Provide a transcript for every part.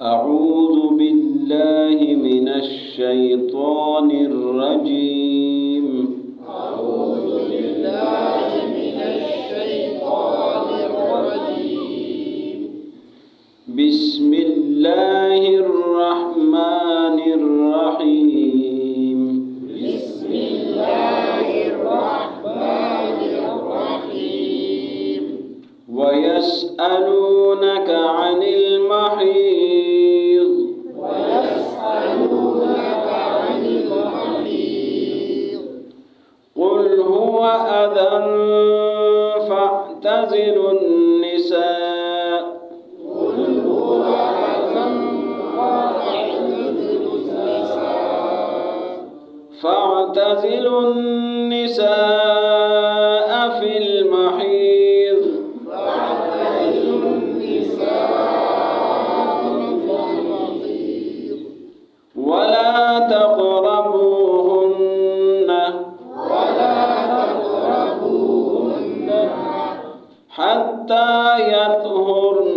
أعوذ بالله من الشيطان الرجيم. أعوذ بالله من الشيطان الرجيم. بسم الله الرحمن الرحيم. بسم الله الرحمن الرحيم. ويسألونك عن المحيض. ويسألونك عن المحيض. قل هو أذى فاعتزلوا النساء. قل هو أذى فاعتزلوا النساء في المحيض. فاعتزلوا النساء في المحيض. ولا تقربوهن حتى يطهرن.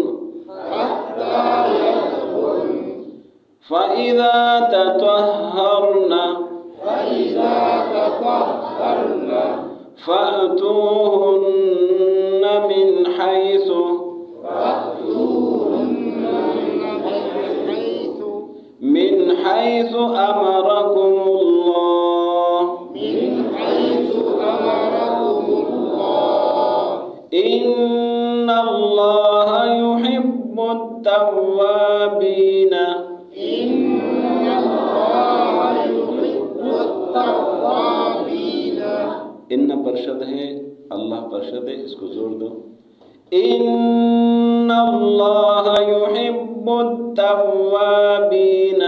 فإذا تطهرن فأتوهن من حيث أمركم الله. إن الله يحب التوابين. ان پرشد ہے، اللہ پرشد ہے، اس کو زور دو. ان اللہ یحب التوابین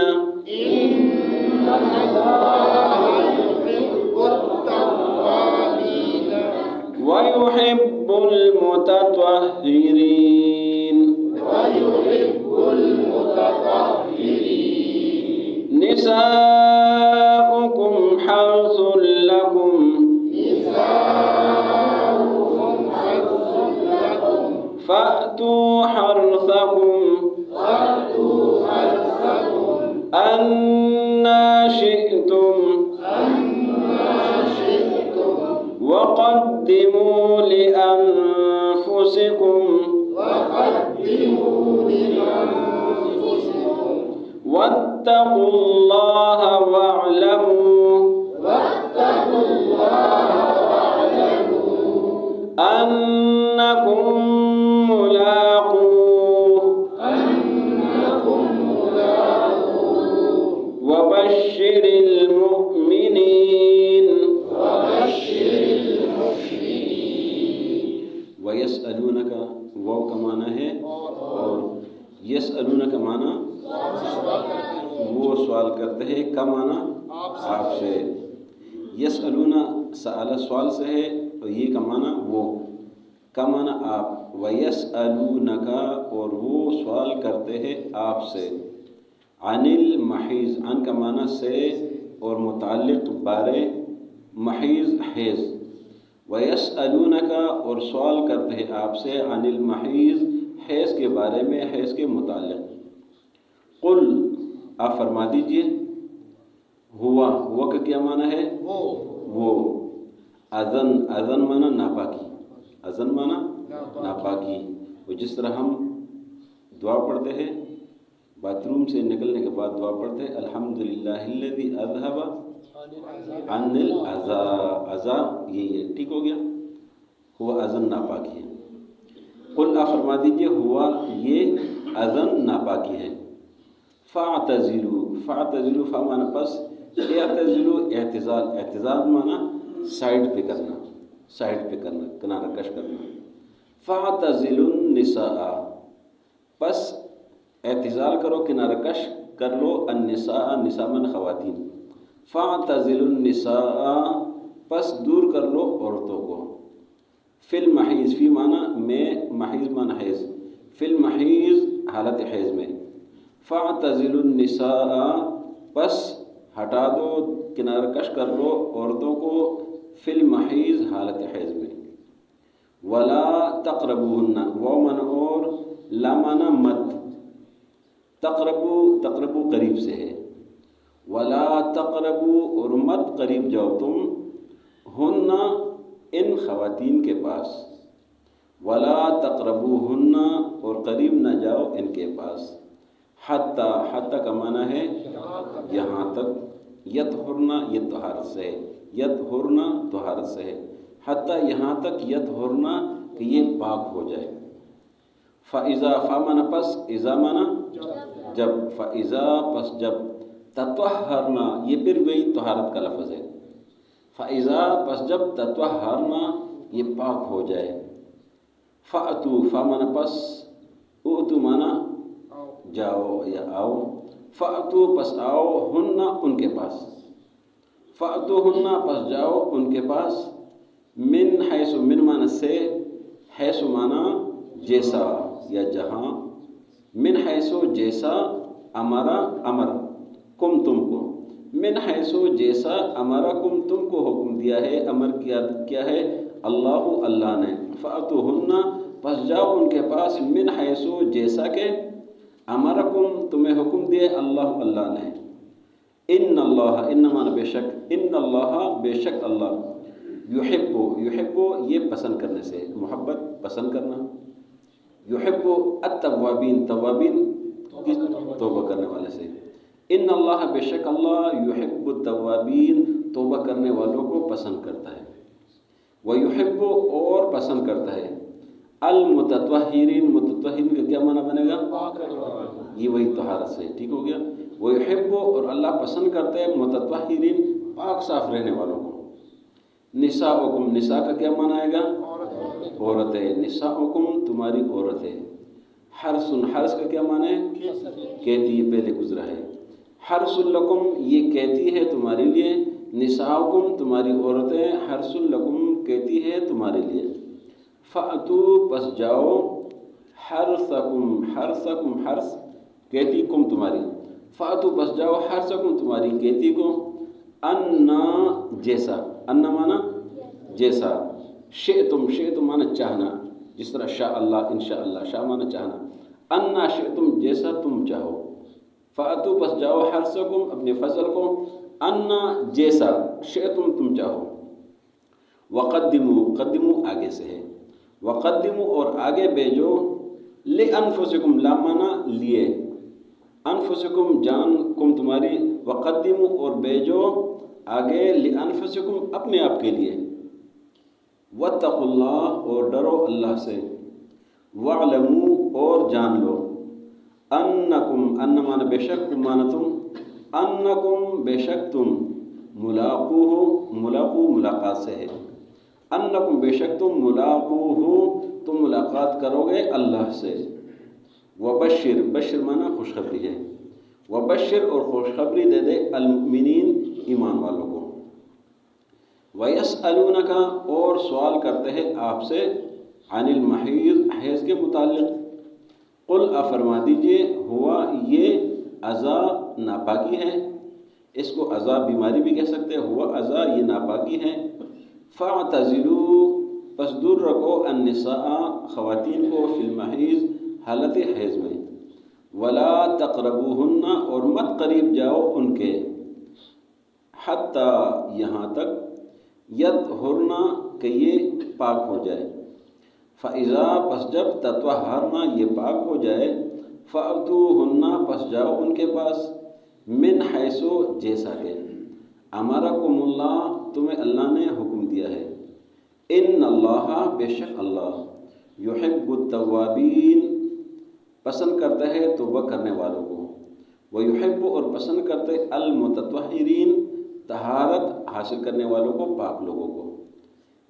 ویحب المتطہرین. نساؤکم حرث لکم فأتوا حرثكم أنى شئتم وقدموا لأنفسكم واتقوا الله واعلموا أنكم ملاقوه وبشر المؤمنين. ويسألونك واو کا معنی ہے اور یسألونک کا معنی وہ سوال کرتے ہیں، کا معنی آپ سے. یسألون سأل سوال سے ہے اور یہ کا معنی وہ، کا معنی آپ. وَيَسْأَلُونَكَ اور وہ سوال کرتے ہیں آپ سے. عن المحیض، عن کا معنی سے اور متعلق بارے، محیض حیض. وَيَسْأَلُونَكَ اور سوال کرتے ہیں آپ سے عن المحیض حیض کے بارے میں، حیض کے متعلق. قل آپ فرما دیجئے، ہوا کا کیا معنی ہے؟ وہ. اذن معنی ناپاکی، اذن معنی ناپاکی. اور جس طرح ہم دعا پڑھتے ہیں، باتھ روم سے نکلنے کے بعد دعا پڑھتے ہیں، الحمدللہ الذی اذھب عن الاذى، یہی ہے، ٹھیک ہو گیا. ہوا اذن ناپاکی ہے. قل آپ فرما دیجئے ہوا یہ اذن ناپاکی ہے. فاعتزلوا فا معنی پس، اعتزلوا اعتزال معنی سائڈ پہ کرنا، کنارہ کش کرنا. فاعتزلوا النساء پس اعتزال کرو، کنارہ کش کر لو. النساء نساء من خواتین. فاعتزلوا النساء پس دور کر لو عورتوں کو. فی المحیض، فی معنی میں، محیض معنی حیض. فی المحیض حالت حیض میں. فاعتزلوا النساء پس ہٹا دو، کنارہ کش کر لو عورتوں کو. فی المحیض حالت حیض میں. ولا تقربوهن، واو معنی اور، لا معنی مت. تقربو قریب سے ہے، ولا تقربو اور مت قریب جاؤ تم، ہن ان خواتین کے پاس، ولا تقربوہن اور قریب نہ جاؤ ان کے پاس، حتی کا معنی ہے یہاں تک، یطہرن یہ طہارت سے ہے، یطہرن طہارت سے ہے، حتی یہاں تک، یطہرن کہ یہ پاک ہو جائے۔ فَإِذَا فَمَنَ پس، اذا مانا جب، فَإِذَا پس جب، تطہرنا یہ پھر وہی طہارت کا لفظ ہے، فَإِذَا پس جب، تطہرنا یہ پاک ہو جائے، فَأْتُوا فَمَنَ پس، اُؤْتُوا مانا جاؤ یا آؤ، فَأْتُوا پس آؤ، ہن ان کے پاس، فَأْتُوهُنَّ پس جاؤ ان کے پاس، من حیث، من مانا سے، حیث مانا جیسا یا جہاں، من حیث جیسا، امرا امر کم تم کو، من حیث جیسا امرا کم تم کو حکم دیا ہے، امر کیا ہے اللہ اللہ نے، فَأْتُوهُنَّ پس جاؤ ان کے پاس، من حیث جیسا کہ امرکم تمہیں حکم دے اللہ اللہ نے، ان اللہ، ان مانا بے شک، ان اللہ بے شک اللہ، یحب یہ پسند کرنے سے، محبت پسند کرنا، یحب التوابین، توابین توبہ کرنے والے سے، ان اللہ بے شک اللہ، یحب التوابین توبہ کرنے والوں کو پسند کرتا ہے، ویحب اور پسند کرتا ہے، المتطہرین، متطہرین کا کیا معنی بنے گا؟ یہ وہی طہارت سے، ٹھیک ہو گیا، ویحب اور اللہ پسند کرتا ہے متطہرین پاک صاف رہنے والوں کو، نساؤکم، نساء کا کیا معنی آئے گا؟ عورتیں، نساؤکم تمہاری عورتیں، حرث، حرث کا کیا معنی ہے؟ کھیتی، یہ پہلے گزرا ہے، حرث لکم یہ کھیتی ہے تمہارے لیے، نساؤکم تمہاری عورتیں، حرث لکم کھیتی ہے تمہارے لیے، فَأْتُوا پس جاؤ، حرثکم، حرثکم حرث کھیتی کم تمہاری، فَأْتُوا پس جاؤ حرثکم تمہاری کھیتی کو، انا جیسا، انا مانا جیسا، شئتم، شئتم مانا چاہنا، جس طرح شاء اللہ، انشاءاللہ، شاء مانا چاہنا، انا شئتم جیسا تم چاہو، فَأْتُوا پس جاؤ حرثکم اپنے فصل کو، انا جیسا شئتم تم چاہو، وقدموا، قدموا آگے سے ہے، وقدموا اور آگے بھیجو، لِأَنفُسِكُمْ لا مانا لیے، انفسکم جان کم تمہاری، وقدموا اور بھیجو آگے، لِأَنفُسِكُمْ اپنے آپ کے لیے، وَاتَّقُوا اللَّهَ اور ڈرو اللہ سے، وَاعْلَمُوا اور جان لو، انکم، ان مانا بے شک، تم مانا تم، انکم بے شک تم، ملاقوہ، ملاقو ملاقات سے ہے، انکم بے شک تم، ملاقوہ تم ملاقات کرو گے اللہ سے، وبشر، بشر مانا خوشخبری ہے، وبشر اور خوشخبری دے دے، المؤمنین ایمان والوں کو، وَيَسْأَلُونَكَ اور سوال کرتے ہیں آپ سے، عن المحیض حیض کے متعلق، قل فرما دیجئے، ہوا یہ اذا ناپاکی ہے، اس کو اذا بیماری بھی کہہ سکتے ہیں، ہوا اذا یہ ناپاکی ہے، فَاعْتَزِلُوا پس دور رکھو، النساء خواتین کو، فی المحیض حالت حیض میں، ولا تقربوہن اور مت قریب جاؤ ان کے، حتی یہاں تک، یطہرن کہ یہ پاک ہو جائے، فَإِذَا پس جب، تطہرن یہ پاک ہو جائے، فَأْتُوهُنَّ پس جاؤ ان کے پاس، من حیث جیسا کہ، امرکم اللہ تمہیں اللہ نے حکم دیا ہے، ان اللہ بے شک اللہ، یحب التوابین پسند کرتا ہے توبہ کرنے والوں کو، ویحب اور پسند کرتا ہے المتطہرین طہارت حاصل کرنے والوں کو، پاک لوگوں کو،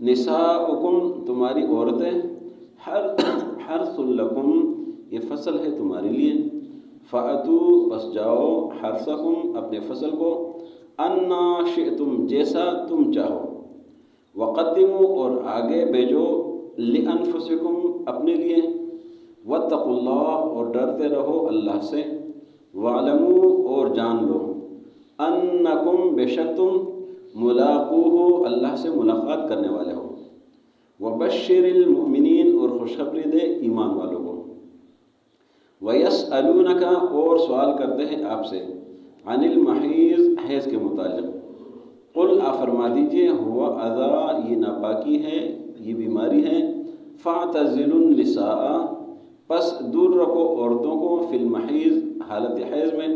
نساؤکم تمہاری عورتیں، حرث لکم یہ فصل ہے تمہارے لیے، فَأْتُوا پس جاؤ حرثکم اپنے فصل کو، انا شئتم جیسا تم چاہو، وقدموا اور آگے بھیجو، لِأَنفُسِكُمْ اپنے لیے، وَاتَّقُوا اللَّهَ اور ڈرتے رہو اللہ سے، وَاعْلَمُوا اور جان لو، انکم بے شک تم، ملاقوہ اللہ سے ملاقات کرنے والے ہو، وبشر المؤمنین اور خوشخبری دے ایمان والوں کو، وَيَسْأَلُونَكَ اور سوال کرتے ہیں آپ سے عن المحیض حیض کے متعلق. قل آپ فرما دیجئے ہوا اذی یہ ناپاکی ہے یہ بیماری ہے. فاعتزلوا النساء پس دور رکھو عورتوں کو فی المحیض حالت حیض میں.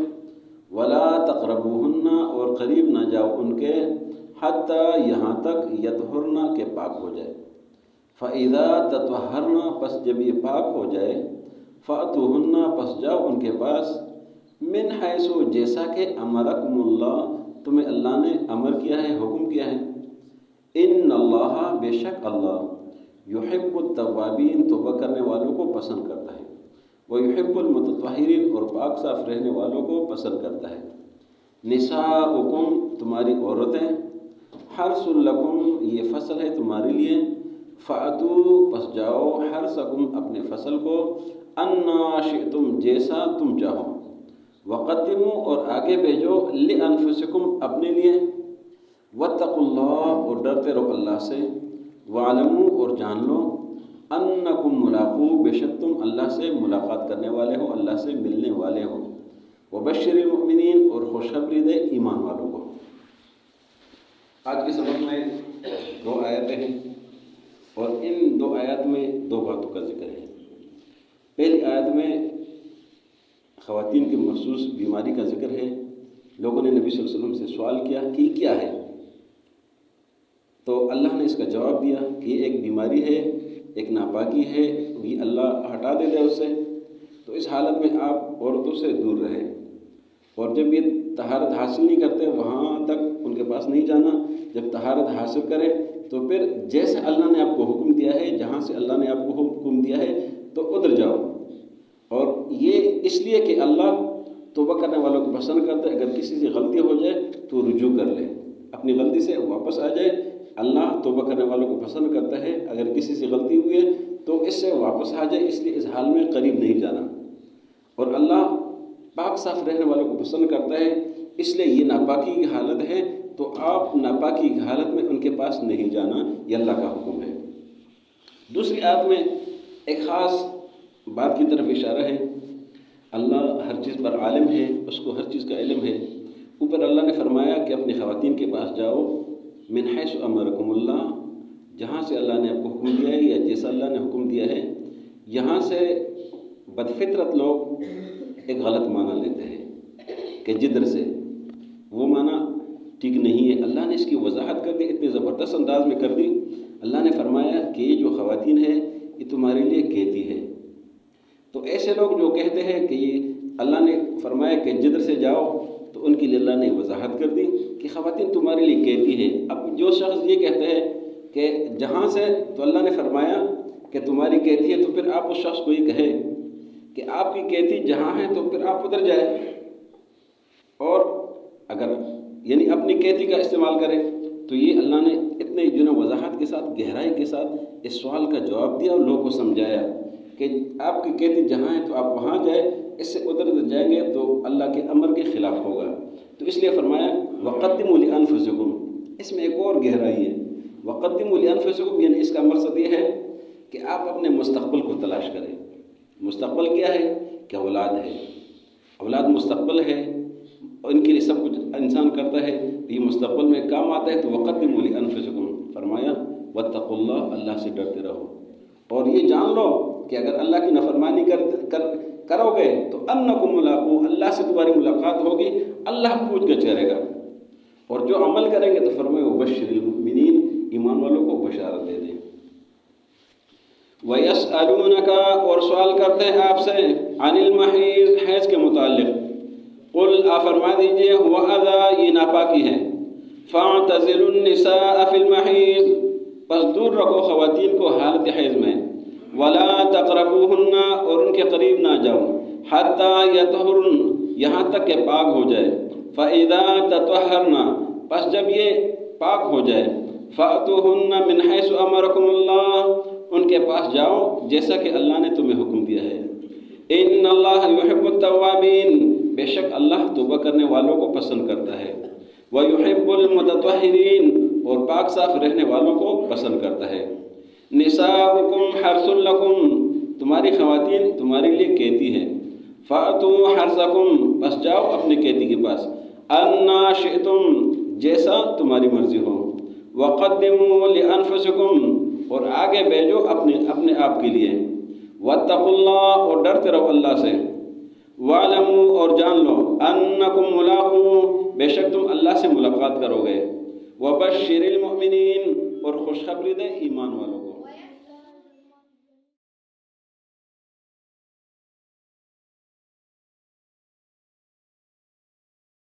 ولا تقربوہن اور قریب نہ جاؤ ان کے حتی یہاں تک یطہرن کہ پاک ہو جائے. فَإِذَا تَطَهَّرْنَ پس جب یہ پاک ہو جائے فَأْتُوهُنَّ پس جاؤ ان کے پاس من حیث جیسا کہ امرکم اللہ تمہیں اللہ نے امر کیا ہے حکم کیا ہے. ان اللہ بے شک اللہ یحب التوابین توبہ کرنے والوں کو پسند کرتا ہے. ویحب المتطہرین اور پاک صاف رہنے والوں کو پسند کرتا ہے. نساؤکم تمہاری عورتیں حرث لکم یہ فصل ہے تمہارے لیے. فأتو پس جاؤ حرثکم اپنے فصل کو انا شئتم جیسا تم چاہو. وقدموا اور آگے بھیجو لانفسکم اپنے لیے. واتقوا اللہ اور ڈرتے رہو اللہ سے. وعلموا اور جان لو انکم ملاقو بے شک تم اللہ سے ملاقات کرنے والے ہو اللہ سے ملنے والے ہو. وبشر المؤمنین اور خوشخبری دے ایمان والوں کو. آج کے سبق میں 2 آیتیں ہیں اور ان 2 آیات میں 2 باتوں کا ذکر ہے. پہلی آیت میں خواتین کی مخصوص بیماری کا ذکر ہے. لوگوں نے نبی صلی اللہ علیہ وسلم سے سوال کیا کہ کیا ہے، تو اللہ نے اس کا جواب دیا کہ یہ ایک بیماری ہے ایک ناپاکی ہے یہ اللہ ہٹا دے اس سے. تو اس حالت میں آپ عورتوں سے دور رہیں اور جب یہ طہارت حاصل نہیں کرتے وہاں تک ان کے پاس نہیں جانا. جب طہارت حاصل کرے تو پھر جیسے اللہ نے آپ کو حکم دیا ہے جہاں سے اللہ نے آپ کو حکم دیا ہے تو ادھر جاؤ. اور یہ اس لیے کہ اللہ توبہ کرنے والوں کو پسند کرتا ہے. اگر کسی سے غلطی ہو جائے تو رجوع کر لے اپنی غلطی سے واپس آ جائے. اللہ توبہ کرنے والوں کو پسند کرتا ہے. اگر کسی سے غلطی ہوئی ہے تو اس سے واپس آ جائے. اس لیے اس حال میں قریب نہیں جانا. اور اللہ پاک صاف رہنے والوں کو پسند کرتا ہے. اس لیے یہ ناپاکی کی حالت ہے تو آپ ناپاکی کی حالت میں ان کے پاس نہیں جانا. یہ اللہ کا حکم ہے. دوسری آیت میں ایک خاص بات کی طرف اشارہ ہے. اللہ ہر چیز پر عالم ہے اس کو ہر چیز کا علم ہے. اوپر اللہ نے فرمایا کہ اپنی خواتین کے پاس جاؤ من حیث امرکم اللہ جہاں سے اللہ نے آپ کو حکم دیا ہے یا جیسا اللہ نے حکم دیا ہے. یہاں سے بدفطرت لوگ ایک غلط معنی لیتے ہیں کہ جدر سے. وہ معنی ٹھیک نہیں ہے. اللہ نے اس کی وضاحت کر دی اتنے زبردست انداز میں کر دی. اللہ نے فرمایا کہ یہ جو خواتین ہے یہ تمہارے لیے قیدی ہے. تو ایسے لوگ جو کہتے ہیں کہ یہ اللہ نے فرمایا کہ جدر سے جاؤ تو ان کے لیے اللہ نے وضاحت کر دی کہ خواتین تمہارے لیے قیدی ہے. اب جو شخص یہ کہتے ہیں کہ جہاں سے تو اللہ نے فرمایا کہ تمہاری قیدی ہے تو پھر آپ اس شخص کو یہ کہیں کہ آپ کی قیدی جہاں ہے تو پھر آپ ادھر جائیں. اور اگر یعنی اپنی قیدی کا استعمال کریں تو یہ اللہ نے اتنے وضاحت کے ساتھ گہرائی کے ساتھ اس سوال کا جواب دیا اور لوگوں کو سمجھایا کہ آپ کی قیدی جہاں ہے تو آپ وہاں جائیں. اس سے ادھر جائیں گے تو اللہ کے امر کے خلاف ہوگا. تو اس لیے فرمایا وقدموا لانفسکم. اس میں ایک اور گہرائی ہے. وقدموا لانفسکم یعنی اس کا مقصد یہ ہے کہ آپ اپنے مستقبل کو تلاش کریں. مستقبل کیا ہے کہ اولاد ہے. اولاد مستقبل ہے اور ان کے لیے سب کچھ انسان کرتا ہے. یہ مستقبل میں کام آتا ہے. تو وقدموا لانفسکم فرمایا واتقوا اللہ اللہ سے ڈرتے رہو. اور یہ جان لو کہ اگر اللہ کی نافرمانی کرو گے تو انکم ملاقو اللہ سے تمہاری ملاقات ہوگی. اللہ پوچھ گچھ کرے گا. اور جو عمل کریں گے تو فرمائے وبشر المؤمنین ایمان والوں کو بشارت دے دیں. وَيَسْأَلُونَكَ اور سوال کرتے ہیں آپ سے عن المحیض حیض کے متعلق. قل آپ فرما دیجئے هو اذی یہ ناپاکی ہے. فاعتزلوا النساء فی المحیض پس دور رکھو خواتین کو حالت حیض میں. ولا تقربوہن اور ان کے قریب نہ جاؤ. حتی یطہرن یہاں تک کہ پاک ہو جائے. فَإِذَا تَطَهَّرْنَ پس جب یہ پاک ہو جائے. فَأْتُوهُنَّ مِنْ حَيْثُ أَمَرَكُمُ اللَّهُ ان کے پاس جاؤ جیسا کہ اللہ نے تمہیں حکم دیا ہے. ان اللہ یحب التوابین بے شک اللہ توبہ کرنے والوں کو پسند کرتا ہے. ویحب المتطہرین اور پاک صاف رہنے والوں کو پسند کرتا ہے. نساؤکم حرث لکم تمہاری خواتین تمہارے لیے قیدی ہیں. فَأْتُوا حَرْثَكُمْ بس جاؤ اپنے قیدی کے پاس اَنَّا شِئْتُمْ جیسا تمہاری مرضی ہو وَقَدِّمُوا لِأَنفُسِكُمْ اور آگے بھیجو اپنے آپ کے لیے وَاتَّقُوا اللَّهَ اور ڈرتے رہو اللہ سے وَاعْلَمُوا اور جان لو أَنَّكُمْ مُلَاقُوهُ بے شک تم اللہ سے ملاقات کرو گے وَبَشِّرِ الْمُؤْمِنِينَ اور خوشخبری دے ایمان والوں کو